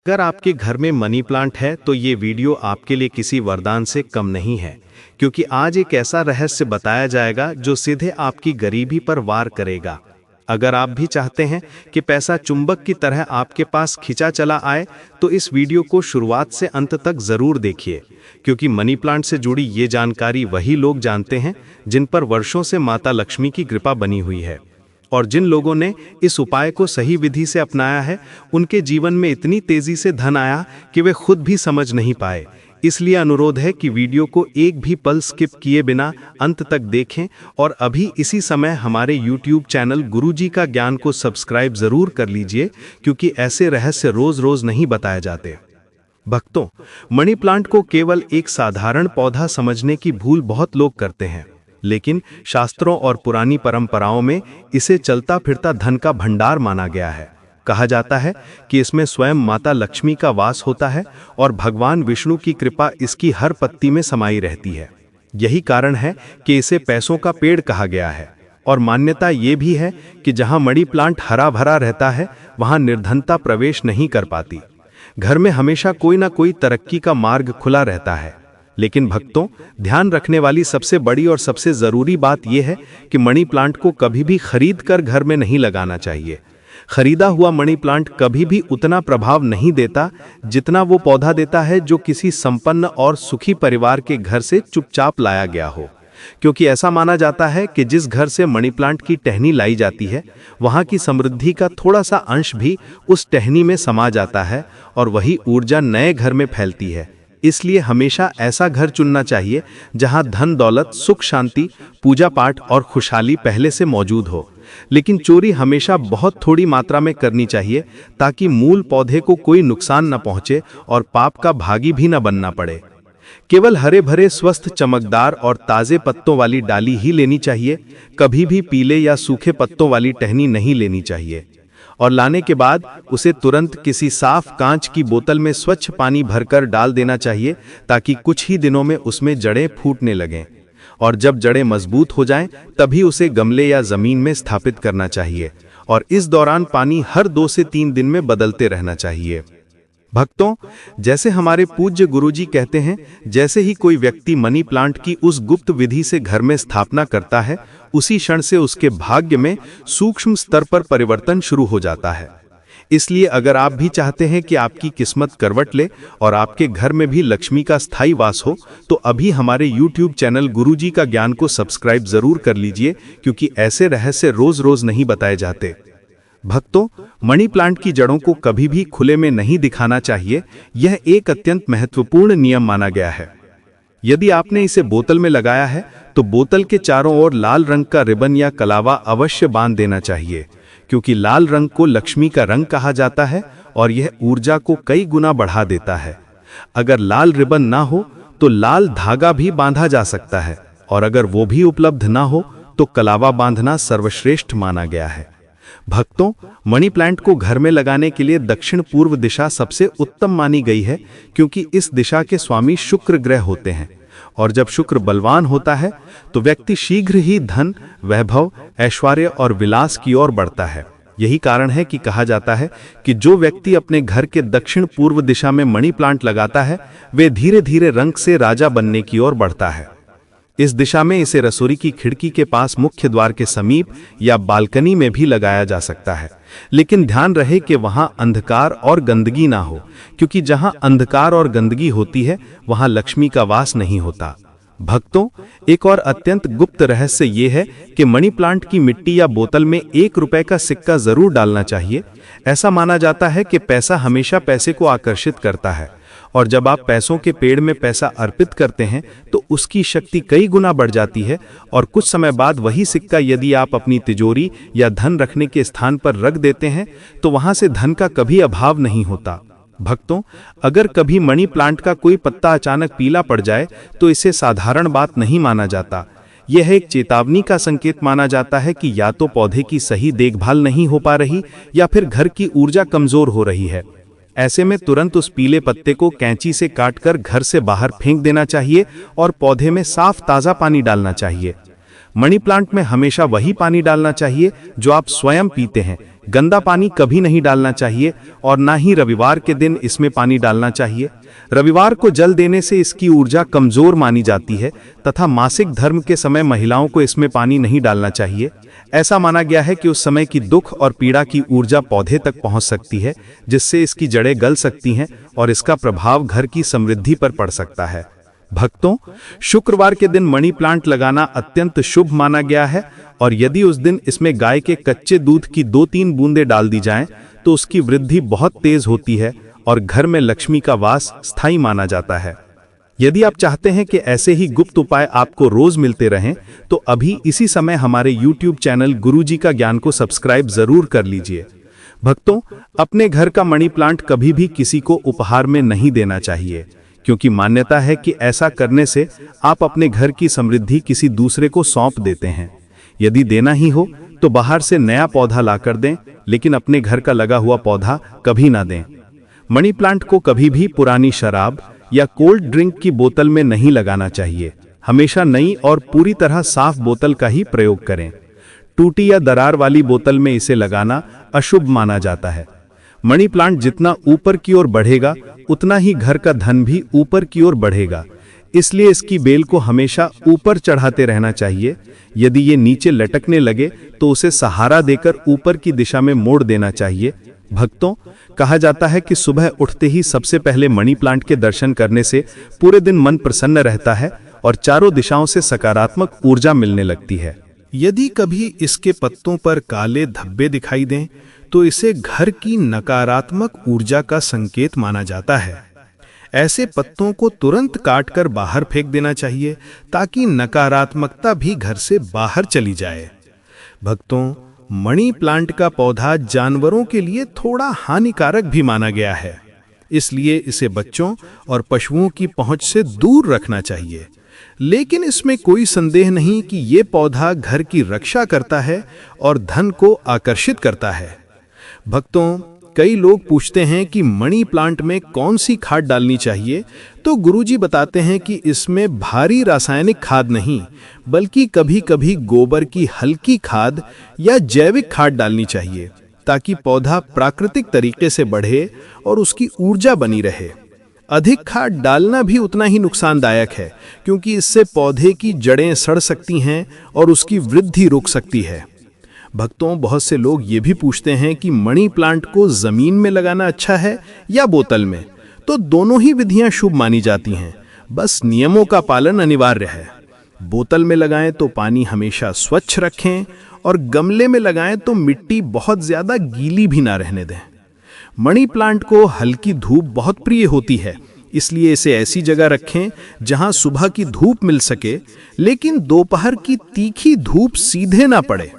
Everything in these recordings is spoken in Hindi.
अगर आपके घर में मनी प्लांट है तो ये वीडियो आपके लिए किसी वरदान से कम नहीं है, क्योंकि आज एक ऐसा रहस्य बताया जाएगा जो सीधे आपकी गरीबी पर वार करेगा। अगर आप भी चाहते हैं कि पैसा चुंबक की तरह आपके पास खिंचा चला आए, तो इस वीडियो को शुरुआत से अंत तक जरूर देखिए, क्योंकि मनी प्लांट से जुड़ी ये जानकारी वही लोग जानते हैं जिन पर वर्षों से माता लक्ष्मी की कृपा बनी हुई है। और जिन लोगों ने इस उपाय को सही विधि से अपनाया है, उनके जीवन में इतनी तेजी से धन आया कि वे खुद भी समझ नहीं पाए। इसलिए अनुरोध है कि वीडियो को एक भी पल स्किप किए बिना अंत तक देखें और अभी इसी समय हमारे YouTube चैनल गुरुजी का ज्ञान को सब्सक्राइब जरूर कर लीजिए, क्योंकि ऐसे रहस्य रोज रोज नहीं बताए जाते। भक्तों, मनी प्लांट को केवल एक साधारण पौधा समझने की भूल बहुत लोग करते हैं, लेकिन शास्त्रों और पुरानी परंपराओं में इसे चलता फिरता धन का भंडार माना गया है। कहा जाता है कि इसमें स्वयं माता लक्ष्मी का वास होता है और भगवान विष्णु की कृपा इसकी हर पत्ती में समाई रहती है। यही कारण है कि इसे पैसों का पेड़ कहा गया है। और मान्यता ये भी है कि जहां मनी प्लांट हरा भरा रहता है, वहां निर्धनता प्रवेश नहीं कर पाती। घर में हमेशा कोई ना कोई तरक्की का मार्ग खुला रहता है। लेकिन भक्तों, ध्यान रखने वाली सबसे बड़ी और सबसे जरूरी बात यह है कि मनी प्लांट को कभी भी खरीद कर घर में नहीं लगाना चाहिए। खरीदा हुआ मनी प्लांट कभी भी उतना प्रभाव नहीं देता जितना वो पौधा देता है जो किसी संपन्न और सुखी परिवार के घर से चुपचाप लाया गया हो, क्योंकि ऐसा माना जाता है कि जिस घर से मनी प्लांट की टहनी लाई जाती है, वहां की समृद्धि का थोड़ा सा अंश भी उस टहनी में समा जाता है और वही ऊर्जा नए घर में फैलती है। इसलिए हमेशा ऐसा घर चुनना चाहिए जहां धन दौलत, सुख शांति, पूजा पाठ और खुशहाली पहले से मौजूद हो। लेकिन चोरी हमेशा बहुत थोड़ी मात्रा में करनी चाहिए, ताकि मूल पौधे को कोई नुकसान न पहुंचे और पाप का भागी भी न बनना पड़े। केवल हरे भरे, स्वस्थ, चमकदार और ताजे पत्तों वाली डाली ही लेनी चाहिए। कभी भी पीले या सूखे पत्तों वाली टहनी नहीं लेनी चाहिए। और लाने के बाद उसे तुरंत किसी साफ कांच की बोतल में स्वच्छ पानी भरकर डाल देना चाहिए, ताकि कुछ ही दिनों में उसमें जड़ें फूटने लगें। और जब जड़ें मजबूत हो जाएं, तभी उसे गमले या जमीन में स्थापित करना चाहिए। और इस दौरान पानी हर 2 से 3 दिन में बदलते रहना चाहिए। भक्तों, जैसे हमारे पूज्य गुरुजी कहते हैं, जैसे ही कोई व्यक्ति मनी प्लांट की उस गुप्त विधि से घर में स्थापना करता है, उसी क्षण से उसके भाग्य में सूक्ष्म स्तर पर परिवर्तन शुरू हो जाता है। इसलिए अगर आप भी चाहते हैं कि आपकी किस्मत करवट ले और आपके घर में भी लक्ष्मी का स्थायी वास हो, तो अभी हमारे YouTube चैनल गुरुजी का ज्ञान को सब्सक्राइब जरूर कर लीजिए, क्योंकि ऐसे रहस्य रोज रोज नहीं बताए जाते। भक्तों, मनी प्लांट की जड़ों को कभी भी खुले में नहीं दिखाना चाहिए। यह एक अत्यंत महत्वपूर्ण नियम माना गया है। यदि आपने इसे बोतल में लगाया है, तो बोतल के चारों ओर लाल रंग का रिबन या कलावा अवश्य बांध देना चाहिए, क्योंकि लाल रंग को लक्ष्मी का रंग कहा जाता है और यह ऊर्जा को कई गुना बढ़ा देता है। अगर लाल रिबन ना हो तो लाल धागा भी बांधा जा सकता है, और अगर वो भी उपलब्ध ना हो तो कलावा बांधना सर्वश्रेष्ठ माना गया है। भक्तों, मनी प्लांट को घर में लगाने के लिए दक्षिण पूर्व दिशा सबसे उत्तम मानी गई है, क्योंकि इस दिशा के स्वामी शुक्र ग्रह होते हैं। और जब शुक्र बलवान होता है तो व्यक्ति शीघ्र ही धन, वैभव, ऐश्वर्य और विलास की ओर बढ़ता है। यही कारण है कि कहा जाता है कि जो व्यक्ति अपने घर के दक्षिण पूर्व दिशा में मनी प्लांट लगाता है, वे धीरे धीरे रंग से राजा बनने की ओर बढ़ता है। इस दिशा में इसे रसोई की खिड़की के पास, मुख्य द्वार के समीप या बालकनी में भी लगाया जा सकता है। लेकिन ध्यान रहे कि वहां अंधकार और गंदगी ना हो, क्योंकि जहां अंधकार और गंदगी होती है, वहां लक्ष्मी का वास नहीं होता। भक्तों, एक और अत्यंत गुप्त रहस्य ये है कि मनी प्लांट की मिट्टी या बोतल में 1 रुपए का सिक्का जरूर डालना चाहिए। ऐसा माना जाता है कि पैसा हमेशा पैसे को आकर्षित करता है, और जब आप पैसों के पेड़ में पैसा अर्पित करते हैं तो उसकी शक्ति कई गुना बढ़ जाती है। और कुछ समय बाद वही सिक्का यदि आप अपनी तिजोरी या धन रखने के स्थान पर रख देते हैं, तो वहां से धन का कभी अभाव नहीं होता। भक्तों, अगर कभी मनी प्लांट का कोई पत्ता अचानक पीला पड़ जाए, तो इसे साधारण बात नहीं माना जाता। यह एक चेतावनी का संकेत माना जाता है कि या तो पौधे की सही देखभाल नहीं हो पा रही, या फिर घर की ऊर्जा कमजोर हो रही है। ऐसे में तुरंत उस पीले पत्ते को कैंची से काटकर घर से बाहर फेंक देना चाहिए और पौधे में साफ ताजा पानी डालना चाहिए। मनी प्लांट में हमेशा वही पानी डालना चाहिए जो आप स्वयं पीते हैं, गंदा पानी कभी नहीं डालना चाहिए और ना ही रविवार के दिन इसमें पानी डालना चाहिए। रविवार को जल देने से इसकी ऊर्जा कमजोर मानी जाती है तथा मासिक धर्म के समय महिलाओं को इसमें पानी नहीं डालना चाहिए। ऐसा माना गया है कि उस समय की दुख और पीड़ा की ऊर्जा पौधे तक पहुंच सकती है, जिससे इसकी जड़ें गल सकती हैं और इसका प्रभाव घर की समृद्धि पर पड़ सकता है। भक्तों, शुक्रवार के दिन मनी प्लांट लगाना अत्यंत शुभ माना गया है और यदि उस दिन इसमें गाय के कच्चे दूध की 2-3 बूंदें डाल दी जाएं तो उसकी वृद्धि बहुत तेज होती है और घर में लक्ष्मी का वास स्थायी माना जाता है। यदि आप चाहते हैं कि ऐसे ही गुप्त उपाय आपको रोज मिलते रहें तो अभी इसी समय हमारे YouTube चैनल गुरुजी का ज्ञान को सब्सक्राइब जरूर कर लीजिए। भक्तों, अपने घर का मनी प्लांट कभी भी किसी को उपहार में नहीं देना चाहिए, क्योंकि मान्यता है कि ऐसा करने से आप अपने घर की समृद्धि किसी दूसरे को सौंप देते हैं। यदि देना ही हो तो बाहर से नया पौधा लाकर दें, लेकिन अपने घर का लगा हुआ पौधा कभी ना दें। मनी प्लांट को कभी भी पुरानी शराब या कोल्ड ड्रिंक की बोतल में नहीं लगाना चाहिए। हमेशा नई और पूरी तरह साफ बोतल का ही प्रयोग करें। टूटी या दरार वाली बोतल में इसे लगाना अशुभ माना जाता है। मनी प्लांट जितना ऊपर की ओर बढ़ेगा उतना ही घर का धन भी ऊपर की ओर बढ़ेगा, इसलिए इसकी बेल को हमेशा ऊपर चढ़ाते रहना चाहिए। यदि ये नीचे लटकने लगे तो उसे सहारा देकर ऊपर की दिशा में मोड़ देना चाहिए। भक्तों, कहा जाता है कि सुबह उठते ही सबसे पहले मनी प्लांट के दर्शन करने से पूरे दिन मन प्रसन्न रहता है और चारों दिशाओं से सकारात्मक ऊर्जा मिलने लगती है। यदि कभी इसके पत्तों पर काले धब्बे दिखाई दें तो इसे घर की नकारात्मक ऊर्जा का संकेत माना जाता है। ऐसे पत्तों को तुरंत काटकर बाहर फेंक देना चाहिए ताकि नकारात्मकता भी घर से बाहर चली जाए। भक्तों, मनी प्लांट का पौधा जानवरों के लिए थोड़ा हानिकारक भी माना गया है, इसलिए इसे बच्चों और पशुओं की पहुंच से दूर रखना चाहिए। लेकिन इसमें कोई संदेह नहीं कि ये पौधा घर की रक्षा करता है और धन को आकर्षित करता है। भक्तों, कई लोग पूछते हैं कि मनी प्लांट में कौन सी खाद डालनी चाहिए, तो गुरुजी बताते हैं कि इसमें भारी रासायनिक खाद नहीं, बल्कि कभी-कभी गोबर की हल्की खाद या जैविक खाद डालनी चाहिए, ताकि पौधा प्राकृतिक तरीके से बढ़े और उसकी ऊर्जा बनी रहे। अधिक खाद डालना भी उतना ही नुकसानदायक है, क्योंकि इससे पौधे की जड़ें सड़ सकती हैं और उसकी वृद्धि रुक सकती है। भक्तों, बहुत से लोग ये भी पूछते हैं कि मनी प्लांट को जमीन में लगाना अच्छा है या बोतल में, तो दोनों ही विधियां शुभ मानी जाती हैं, बस नियमों का पालन अनिवार्य है। बोतल में लगाएं तो पानी हमेशा स्वच्छ रखें और गमले में लगाएं तो मिट्टी बहुत ज्यादा गीली भी ना रहने दें। मनी प्लांट को हल्की धूप बहुत प्रिय होती है, इसलिए इसे ऐसी जगह रखें जहां सुबह की धूप मिल सके, लेकिन दोपहर की तीखी धूप सीधे ना पड़े।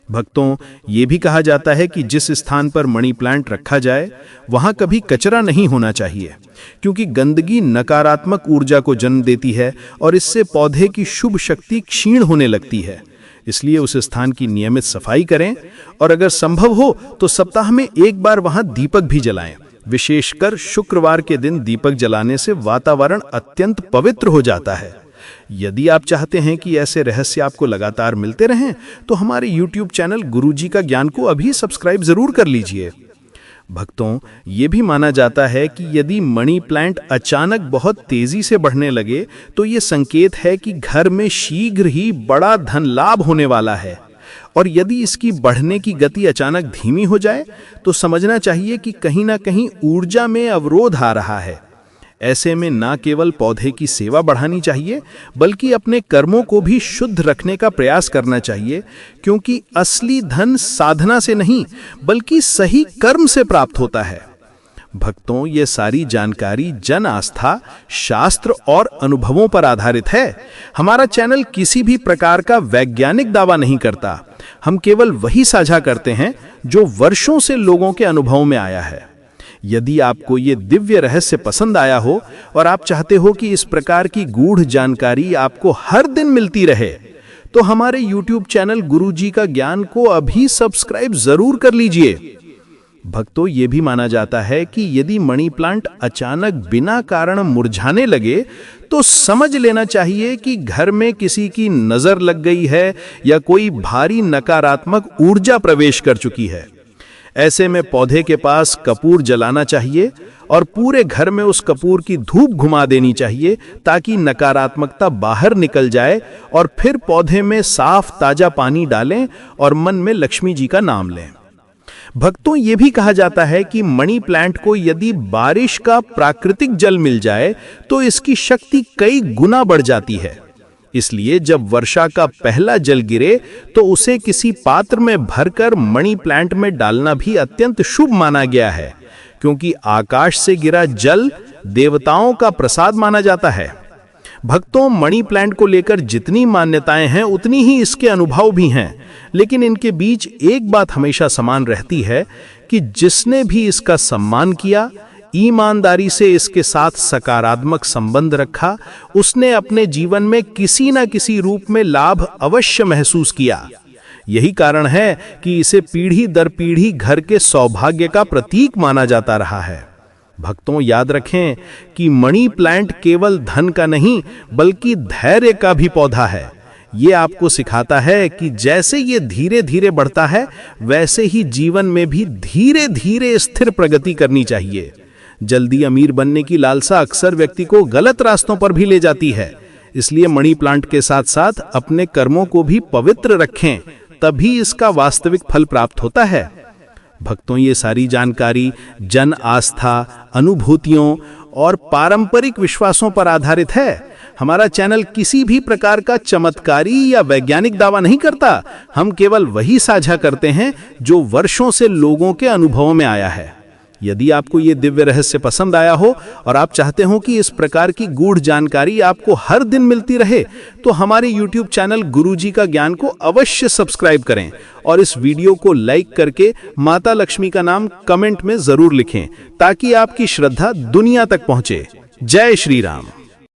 भक्तों, ये भी कहा जाता है कि जिस स्थान पर मनी प्लांट रखा जाए वहां कभी कचरा नहीं होना चाहिए, क्योंकि गंदगी नकारात्मक ऊर्जा को जन्म देती है और इससे पौधे की शुभ शक्ति क्षीण होने लगती है। इसलिए उस स्थान की नियमित सफाई करें और अगर संभव हो तो सप्ताह में एक बार वहां दीपक भी जलाएं। विशेषकर शुक्रवार के दिन दीपक जलाने से वातावरण अत्यंत पवित्र हो जाता है। यदि आप चाहते हैं कि ऐसे रहस्य आपको लगातार मिलते रहें तो हमारे YouTube चैनल गुरुजी का ज्ञान को अभी सब्सक्राइब जरूर कर लीजिए। भक्तों, ये भी माना जाता है कि यदि मनी प्लांट अचानक बहुत तेजी से बढ़ने लगे तो ये संकेत है कि घर में शीघ्र ही बड़ा धन लाभ होने वाला है, और यदि इसकी बढ़ने की गति अचानक धीमी हो जाए तो समझना चाहिए कि कहीं ना कहीं ऊर्जा में अवरोध आ रहा है। ऐसे में ना केवल पौधे की सेवा बढ़ानी चाहिए, बल्कि अपने कर्मों को भी शुद्ध रखने का प्रयास करना चाहिए, क्योंकि असली धन साधना से नहीं बल्कि सही कर्म से प्राप्त होता है। भक्तों, ये सारी जानकारी जन आस्था, शास्त्र और अनुभवों पर आधारित है। हमारा चैनल किसी भी प्रकार का वैज्ञानिक दावा नहीं करता। हम केवल वही साझा करते हैं जो वर्षों से लोगों के अनुभव में आया है। यदि आपको ये दिव्य रहस्य पसंद आया हो और आप चाहते हो कि इस प्रकार की गूढ़ जानकारी आपको हर दिन मिलती रहे, तो हमारे YouTube चैनल गुरुजी का ज्ञान को अभी सब्सक्राइब जरूर कर लीजिए। भक्तों, ये भी माना जाता है कि यदि मनी प्लांट अचानक बिना कारण मुरझाने लगे तो समझ लेना चाहिए कि घर में किसी की नजर लग गई है या कोई भारी नकारात्मक ऊर्जा प्रवेश कर चुकी है। ऐसे में पौधे के पास कपूर जलाना चाहिए और पूरे घर में उस कपूर की धूप घुमा देनी चाहिए ताकि नकारात्मकता बाहर निकल जाए, और फिर पौधे में साफ ताजा पानी डालें और मन में लक्ष्मी जी का नाम लें। भक्तों, ये भी कहा जाता है कि मनी प्लांट को यदि बारिश का प्राकृतिक जल मिल जाए तो इसकी शक्ति कई गुना बढ़ जाती है। इसलिए जब वर्षा का पहला जल गिरे तो उसे किसी पात्र में भरकर मनी प्लांट में डालना भी अत्यंत शुभ माना गया है, क्योंकि आकाश से गिरा जल देवताओं का प्रसाद माना जाता है। भक्तों, मनी प्लांट को लेकर जितनी मान्यताएं हैं उतनी ही इसके अनुभव भी हैं, लेकिन इनके बीच एक बात हमेशा समान रहती है कि जिसने भी इसका सम्मान किया, ईमानदारी से इसके साथ सकारात्मक संबंध रखा, उसने अपने जीवन में किसी न किसी रूप में लाभ अवश्य महसूस किया। यही कारण है कि इसे पीढ़ी दर पीढ़ी घर के सौभाग्य का प्रतीक माना जाता रहा है। भक्तों, याद रखें कि मनी प्लांट केवल धन का नहीं बल्कि धैर्य का भी पौधा है। ये आपको सिखाता है कि जैसे ये धीरे धीरे बढ़ता है, वैसे ही जीवन में भी धीरे धीरे स्थिर प्रगति करनी चाहिए। जल्दी अमीर बनने की लालसा अक्सर व्यक्ति को गलत रास्तों पर भी ले जाती है। इसलिए मनी प्लांट के साथ साथ अपने कर्मों को भी पवित्र रखें, तभी इसका वास्तविक फल प्राप्त होता है। भक्तों, ये सारी जानकारी जन आस्था, अनुभूतियों और पारंपरिक विश्वासों पर आधारित है। हमारा चैनल किसी भी प्रकार का चमत्कारी या वैज्ञानिक दावा नहीं करता। हम केवल वही साझा करते हैं जो वर्षों से लोगों के अनुभवों में आया है। यदि आपको ये दिव्य रहस्य पसंद आया हो और आप चाहते हो कि इस प्रकार की गूढ़ जानकारी आपको हर दिन मिलती रहे, तो हमारे YouTube चैनल गुरुजी का ज्ञान को अवश्य सब्सक्राइब करें और इस वीडियो को लाइक करके माता लक्ष्मी का नाम कमेंट में जरूर लिखें, ताकि आपकी श्रद्धा दुनिया तक पहुंचे। जय श्री राम।